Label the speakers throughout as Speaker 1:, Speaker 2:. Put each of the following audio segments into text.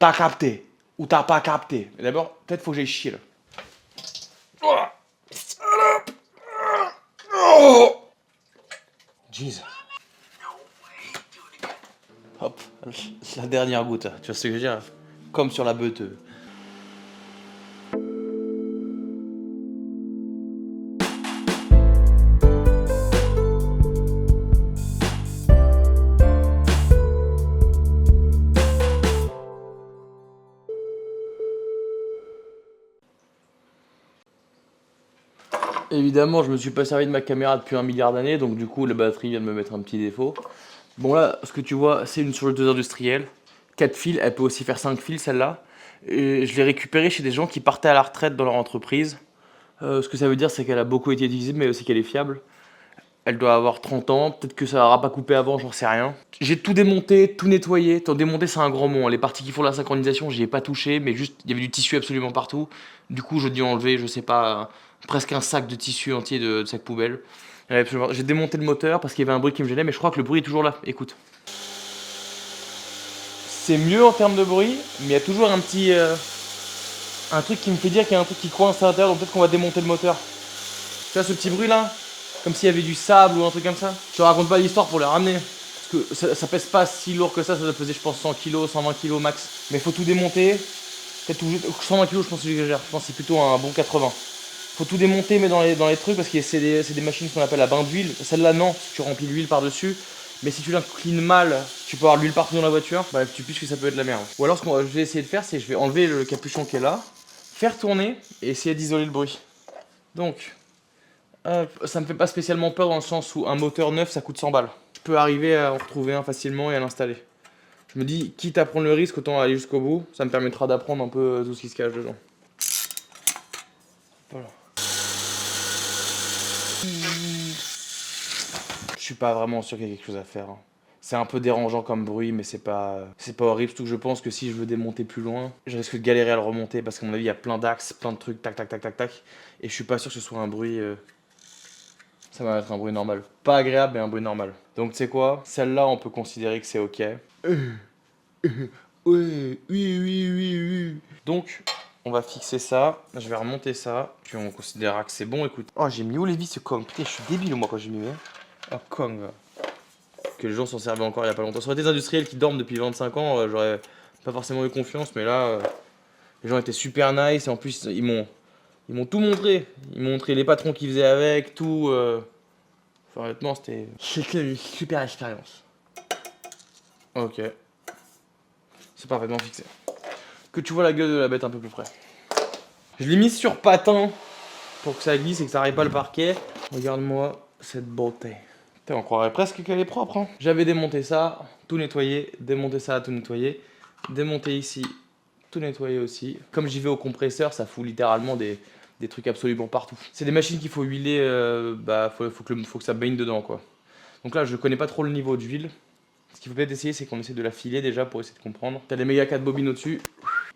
Speaker 1: t'as capté ou t'as pas capté. Mais d'abord, peut-être faut que j'aille chier là. Jeez. Hop, la dernière goutte, tu vois ce que je veux dire? Comme sur la beute. Évidemment, je me suis pas servi de ma caméra depuis 1 milliard d'années, donc du coup, la batterie vient de me mettre un petit défaut. Bon là, ce que tu vois, c'est une surjouteuse industrielle. 4 fils, elle peut aussi faire 5 fils celle-là. Et je l'ai récupérée chez des gens qui partaient à la retraite dans leur entreprise. Ce que ça veut dire, c'est qu'elle a beaucoup été utilisée, mais aussi qu'elle est fiable. Elle doit avoir 30 ans, peut-être que ça n'aura pas coupé avant, j'en sais rien. J'ai tout démonté, tout nettoyé. Tant démonter, c'est un grand mot. Les parties qui font la synchronisation, j'y ai pas touché, mais juste, il y avait du tissu absolument partout. Du coup, je dû enlever, je sais pas, presque un sac de tissu entier de sac poubelle. J'ai démonté le moteur parce qu'il y avait un bruit qui me gênait, mais je crois que le bruit est toujours là. Écoute. C'est mieux en termes de bruit, mais il y a toujours un truc qui me fait dire qu'il y a un truc qui coince à l'intérieur, donc peut-être qu'on va démonter le moteur. Tu vois ce petit bruit là? Comme s'il y avait du sable ou un truc comme ça. Je te raconte pas l'histoire pour les ramener. Parce que ça pèse pas si lourd que ça doit peser je pense 100 kg, 120 kg max. Mais il faut tout démonter. Peut-être tout, 120 kg je pense que j'exagère, je pense que c'est plutôt un bon 80. Faut tout démonter mais dans les trucs parce que c'est des machines qu'on appelle à bain d'huile. Celle-là non, tu remplis l'huile par-dessus. Mais si tu l'inclines mal, tu peux avoir l'huile partout dans la voiture. Bref, tu piges que ça peut être de la merde. Ou alors ce que je vais essayer de faire, c'est je vais enlever le capuchon qui est là, faire tourner et essayer d'isoler le bruit. Donc, ça me fait pas spécialement peur dans le sens où un moteur neuf ça coûte 100 balles. Je peux arriver à en retrouver un facilement et à l'installer. Je me dis, quitte à prendre le risque, autant aller jusqu'au bout. Ça me permettra d'apprendre un peu tout ce qui se cache dedans. Voilà. Je suis pas vraiment sûr qu'il y ait quelque chose à faire. C'est un peu dérangeant comme bruit, mais c'est pas horrible. Surtout que je pense que si je veux démonter plus loin, je risque de galérer à le remonter parce qu'à mon avis, il y a plein d'axes, plein de trucs, tac, tac, tac, tac, tac. Et je suis pas sûr que ce soit un bruit. Ça va être un bruit normal. Pas agréable, mais un bruit normal. Donc, tu sais quoi? Celle-là, on peut considérer que c'est ok. Oui, oui, oui, oui, oui. Donc, on va fixer ça. Je vais remonter ça. Puis on considérera que c'est bon. Écoute. Oh, j'ai mis où les vis ce Kong? Putain, je suis débile moi quand j'ai mis. Oh, Kong. Que les gens s'en servaient encore il y a pas longtemps. Sur des industriels qui dorment depuis 25 ans, j'aurais pas forcément eu confiance. Mais là, les gens étaient super nice. Et en plus, ils m'ont tout montré. Ils m'ont montré les patrons qu'ils faisaient avec, tout. Enfin, honnêtement, c'était une super expérience. Ok. C'est parfaitement fixé. Que tu vois la gueule de la bête un peu plus près. Je l'ai mise sur patin pour que ça glisse et que ça arrive pas le parquet. Regarde-moi cette beauté. Putain, on croirait presque qu'elle est propre. Hein. J'avais démonté ça, tout nettoyé. Démonté ça, tout nettoyé. Démonté ici, tout nettoyé aussi. Comme j'y vais au compresseur, ça fout littéralement des trucs absolument partout. C'est des machines qu'il faut huiler, faut que ça baigne dedans quoi. Donc là, je connais pas trop le niveau d'huile. Ce qu'il faut peut-être essayer, c'est qu'on essaie de la filer déjà pour essayer de comprendre. T'as les méga 4 bobines au-dessus.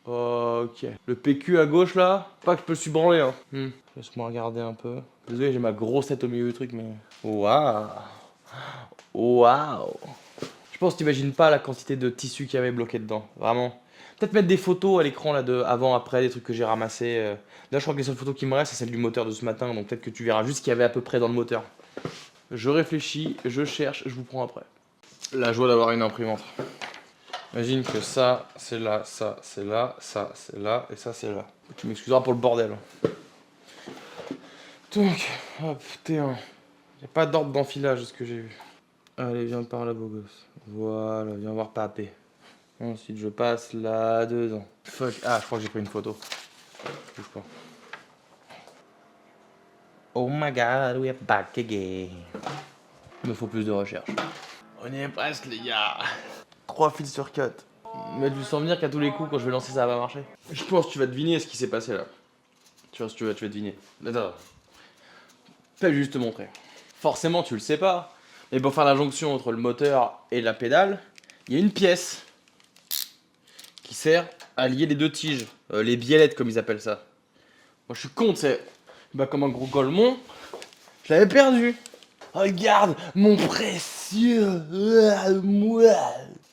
Speaker 1: Ok. Le PQ à gauche là, pas que je peux le subranler. Hein. Laisse-moi regarder un peu. Désolé, j'ai ma grosse tête au milieu du truc, mais. Waouh! Waouh! Je pense que t'imagines pas la quantité de tissu qu'il y avait bloqué dedans. Vraiment. Peut-être mettre des photos à l'écran là de avant, après, des trucs que j'ai ramassés. Là, je crois que les seules photos qui me restent, c'est celle du moteur de ce matin. Donc peut-être que tu verras juste ce qu'il y avait à peu près dans le moteur. Je réfléchis, je cherche, je vous prends après. La joie d'avoir une imprimante. Imagine que ça, c'est là, ça, c'est là, ça, c'est là, et ça, c'est là. Tu m'excuseras pour le bordel. Donc, hop, T1. Il n'y a pas d'ordre d'enfilage, de ce que j'ai vu. Allez, viens par là, beau gosse. Voilà, viens voir papé. Ensuite, je passe là-dedans. Fuck. Ah, je crois que j'ai pris une photo. Bouge pas. Oh my god, we're back again. Il me faut plus de recherche. On y est presque, les gars. 3 fils sur 4. Mais tu sens venir qu'à tous les coups, quand je vais lancer, ça va marcher. Je pense que tu vas deviner ce qui s'est passé là. Tu vois, si tu vas deviner. Attends. Fais juste te montrer. Forcément, tu le sais pas. Mais pour faire la jonction entre le moteur et la pédale, il y a une pièce qui sert à lier les deux tiges. Les biellettes, comme ils appellent ça. Moi, je suis con, c'est comme un gros golemon. Je l'avais perdu. Regarde, mon précieux. Moi.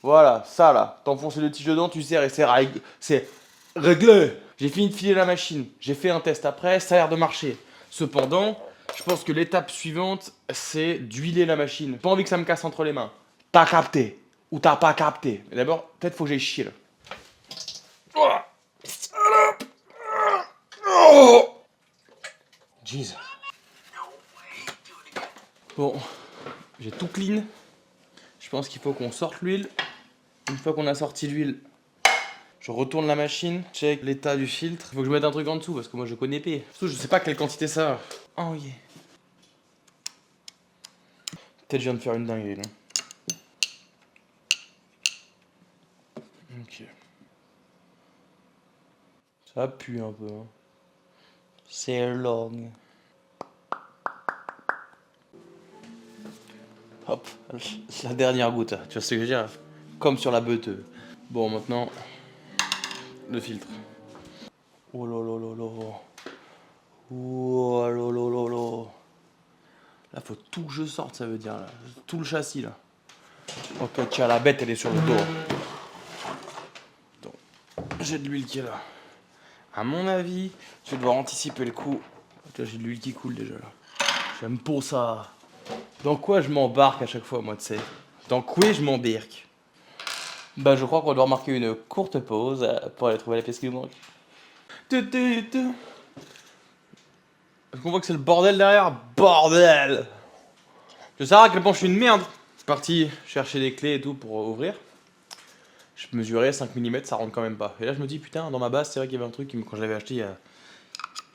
Speaker 1: Voilà, ça là. T'enfonces le tige dedans, tu serres et c'est réglé. J'ai fini de filer la machine. J'ai fait un test après, ça a l'air de marcher. Cependant, je pense que l'étape suivante, c'est d'huiler la machine. Pas envie que ça me casse entre les mains. T'as capté ou t'as pas capté. Mais d'abord, peut-être faut que j'aille chier là. Oh jeez. Bon, j'ai tout clean. Je pense qu'il faut qu'on sorte l'huile. Une fois qu'on a sorti l'huile, je retourne la machine, check l'état du filtre. Il faut que je mette un truc en dessous parce que moi je connais pas. Surtout je sais pas quelle quantité ça va. Oh yeah. Peut-être je viens de faire une dinguerie là. Ok. Ça pue un peu. Hein. C'est long. Hop, la dernière goutte. Tu vois ce que je veux dire? Comme sur la beuteuse. Bon, maintenant, le filtre. Oh là là là là. Oh là là là là. Là, faut tout que je sorte, ça veut dire. Là. Tout le châssis, là. Ok, tiens, la bête, elle est sur le dos. Donc, j'ai de l'huile qui est là. À mon avis, je vais devoir anticiper le coup. Tu vois, j'ai de l'huile qui coule déjà, là. J'aime pas ça. Dans quoi je m'embarque à chaque fois, moi, tu sais? Dans quoi je m'embarque? Bah, je crois qu'on doit marquer une courte pause pour aller trouver la pièce qui nous manque. Est-ce qu'on voit que c'est le bordel derrière? Bordel! Je sais à quel point je suis une merde. Je suis parti chercher des clés et tout pour ouvrir. Je mesurais 5 mm, ça rentre quand même pas. Et là, je me dis, putain, dans ma base, c'est vrai qu'il y avait un truc quand je l'avais acheté, il y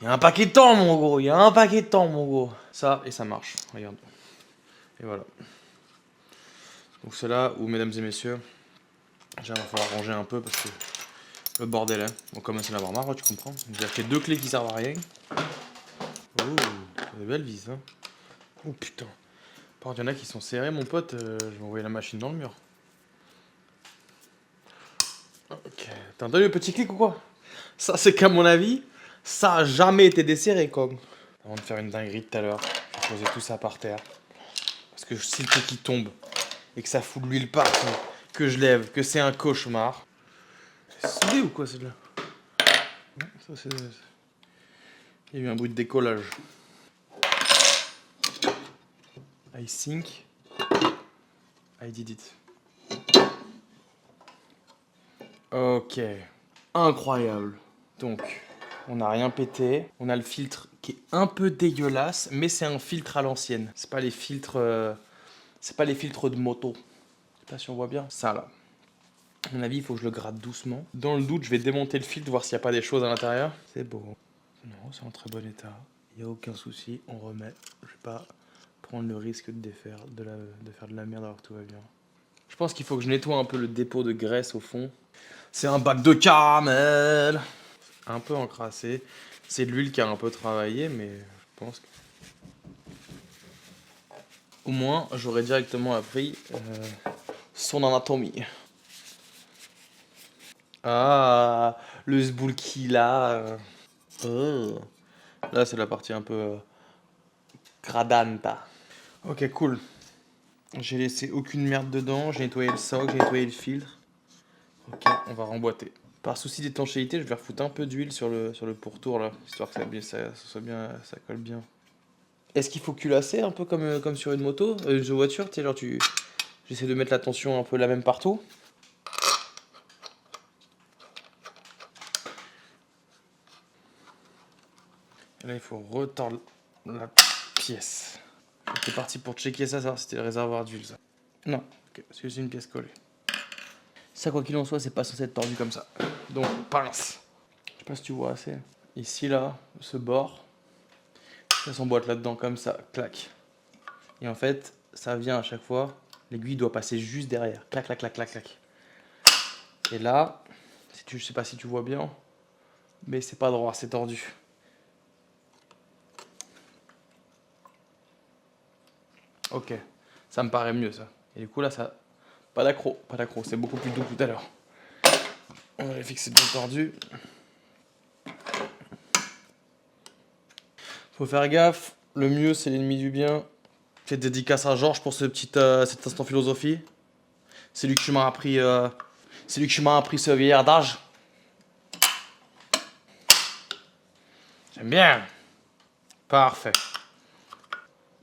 Speaker 1: a un paquet de temps, mon gros. Il y a un paquet de temps, mon gros. Ça, et ça marche. Regarde. Et voilà. Donc, c'est là où, mesdames et messieurs, il va falloir ranger un peu parce que le bordel, hein. On commence à en avoir marre, tu comprends. J'ai acheté 2 clés qui servent à rien. Oh, c'est des belles vis, hein. Oh putain. Par contre, il y en a qui sont serrés, mon pote. Je vais envoyer la machine dans le mur. Ok. T'as entendu le petit clic ou quoi? Ça, c'est qu'à mon avis, ça a jamais été desserré, comme. Avant de faire une dinguerie tout à l'heure, je vais poser tout ça par terre. Parce que si le truc qui tombe et que ça fout de l'huile partout, que je lève, que c'est un cauchemar. C'est soudé ou quoi, celle-là? Non, ça, c'est. Il y a eu un bruit de décollage. I think I did it. Ok. Incroyable. Donc, on n'a rien pété. On a le filtre qui est un peu dégueulasse, mais c'est un filtre à l'ancienne. C'est pas les filtres de moto. Je sais pas si on voit bien. Ça là. À mon avis, il faut que je le gratte doucement. Dans le doute, je vais démonter le filtre, voir s'il n'y a pas des choses à l'intérieur. C'est beau. Non, c'est en très bon état. Il n'y a aucun souci. On remet. Je vais pas prendre le risque de faire de la merde alors que tout va bien. Je pense qu'il faut que je nettoie un peu le dépôt de graisse au fond. C'est un bac de caramel. Un peu encrassé. C'est de l'huile qui a un peu travaillé, mais je pense que... Au moins, j'aurais directement appris son anatomie. Ah, le zboulki là. Oh. Là, c'est la partie un peu gradanta. Ok, cool. J'ai laissé aucune merde dedans. J'ai nettoyé le soc, j'ai nettoyé le filtre. Ok, on va remboîter. Par souci d'étanchéité, je vais refoutre un peu d'huile sur le pourtour là, histoire que ça colle bien. Est-ce qu'il faut culasser un peu comme sur une moto, une voiture, tu sais, genre j'essaie de mettre la tension un peu la même partout. Et là, il faut retordre la pièce. J'étais parti pour checker ça, savoir si c'était le réservoir d'huile, ça. Non, ok, parce que c'est une pièce collée. Ça, quoi qu'il en soit, c'est pas censé être tordu comme ça. Donc, pince. Je sais pas si tu vois assez. Ici, là, ce bord, ça s'emboîte là-dedans comme ça, clac. Et en fait, ça vient à chaque fois, l'aiguille doit passer juste derrière. Clac, clac, clac, clac, clac. Et là, je sais pas si tu vois bien, mais c'est pas droit, c'est tordu. Ok, ça me paraît mieux ça. Et du coup là, ça... Pas d'accro, c'est beaucoup plus doux que tout à l'heure. On va les fixer bien tordu. Faut faire gaffe, le mieux c'est l'ennemi du bien. Petite dédicace à Georges pour cet instant philosophie. C'est lui qui m'a appris, ce vieillard d'âge. J'aime bien. Parfait.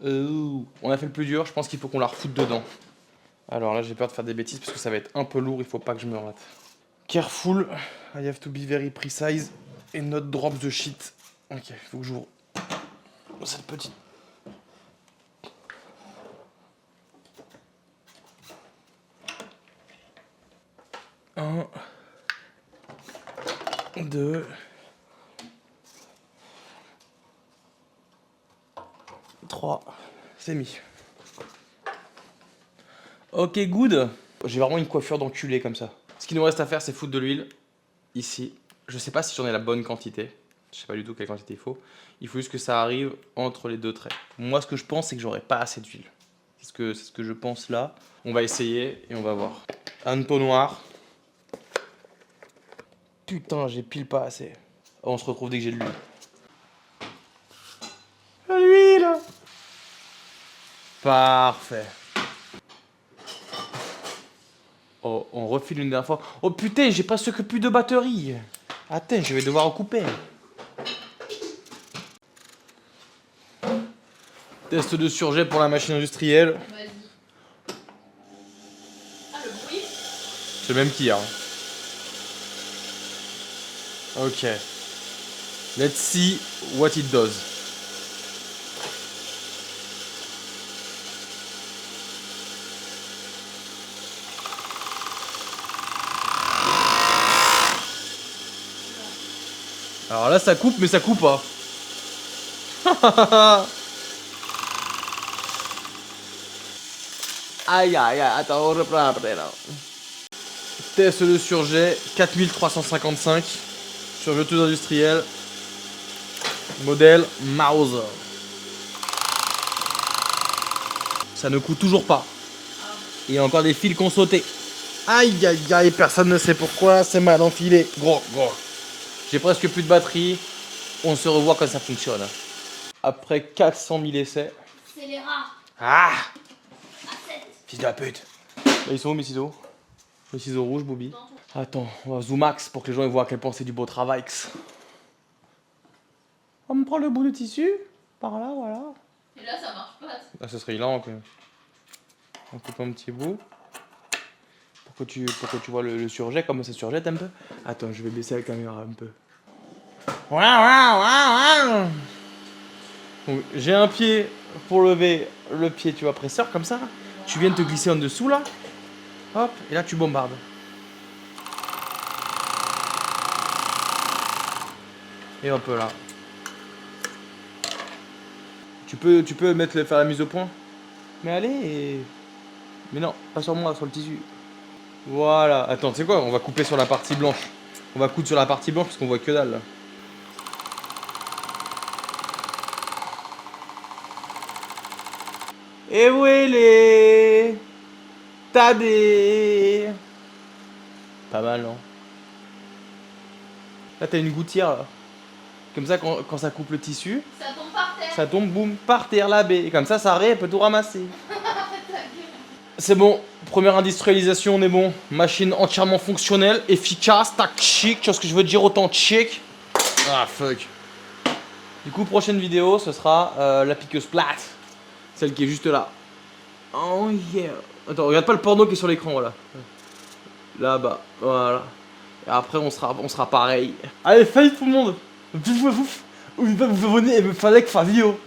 Speaker 1: On a fait le plus dur, je pense qu'il faut qu'on la refoute dedans. Alors là, j'ai peur de faire des bêtises parce que ça va être un peu lourd, il faut pas que je me rate. Careful, I have to be very precise and not drop the shit. Ok, il faut que j'ouvre cette petite. Un, deux, trois, c'est mis. Ok, good. J'ai vraiment une coiffure d'enculé comme ça. Ce qu'il nous reste à faire, c'est foutre de l'huile ici. Je sais pas si j'en ai la bonne quantité. Je sais pas du tout quelle quantité il faut. Il faut juste que ça arrive entre les deux traits. Moi, ce que je pense, c'est que j'aurai pas assez d'huile. C'est ce que je pense là. On va essayer et on va voir. Un entonnoir. Putain, j'ai pile pas assez. Oh, on se retrouve dès que j'ai de l'huile. L'huile. Parfait. Oh, on refile une dernière fois. Oh putain, j'ai presque plus de batterie. Attends, je vais devoir recouper. Test de surjet pour la machine industrielle.
Speaker 2: Vas-y. Ah, le bruit.
Speaker 1: C'est le même qu'hier. Ok. Let's see what it does. Alors là, ça coupe, mais ça coupe pas. Aïe aïe aïe, attends, on reprend après là. Test de surjet 4355. Surjeteuse industrielle. Modèle Mauser. Ça ne coûte toujours pas. Il y a encore des fils qui ont sauté. Aïe aïe aïe, personne ne sait pourquoi, c'est mal enfilé. Gros. J'ai presque plus de batterie. On se revoit quand ça fonctionne. Après 400 000 essais.
Speaker 2: C'est les rats.
Speaker 1: Ah!
Speaker 2: À 7.
Speaker 1: Fils de la pute. Là, ils sont où mes ciseaux? Les ciseaux rouges, Bobby. Attends, on va zoomax pour que les gens voient à quel point c'est du beau travail. On me prend le bout de tissu. Par là, voilà.
Speaker 2: Et là, ça marche pas.
Speaker 1: Ah, ce serait hilarant, quoi. On coupe un petit bout. Pour que tu vois le surjet, comme ça surjette un peu. Attends, je vais baisser la caméra un peu. Donc, j'ai un pied pour lever le pied, tu vois, presseur, comme ça. Tu viens de te glisser en dessous, là. Hop, et là, tu bombardes. Et hop là. Tu peux faire la mise au point. Mais allez. Mais non, pas sur moi, sur le tissu. Voilà. Attends, tu sais quoi? On va couper sur la partie blanche. On va coudre sur la partie blanche parce qu'on voit que dalle là. Et où elle est? Tadé. Pas mal, non? Là, t'as une gouttière là. Comme ça, quand ça coupe le tissu,
Speaker 2: Ça tombe par terre.
Speaker 1: ça tombe, boum, par terre, la baie. Et comme ça arrête, elle peut tout ramasser. C'est bon, première industrialisation, on est bon. Machine entièrement fonctionnelle, efficace, tac, chic. Tu vois ce que je veux dire, autant chic. Ah, fuck. Du coup, prochaine vidéo, ce sera la piqueuse plate. Celle qui est juste là. Oh yeah. Attends, regarde pas le porno qui est sur l'écran, voilà. Là-bas, voilà. Et après, on sera pareil. Allez, salut tout le monde. Vous venez et me fallait que fasse vidéo.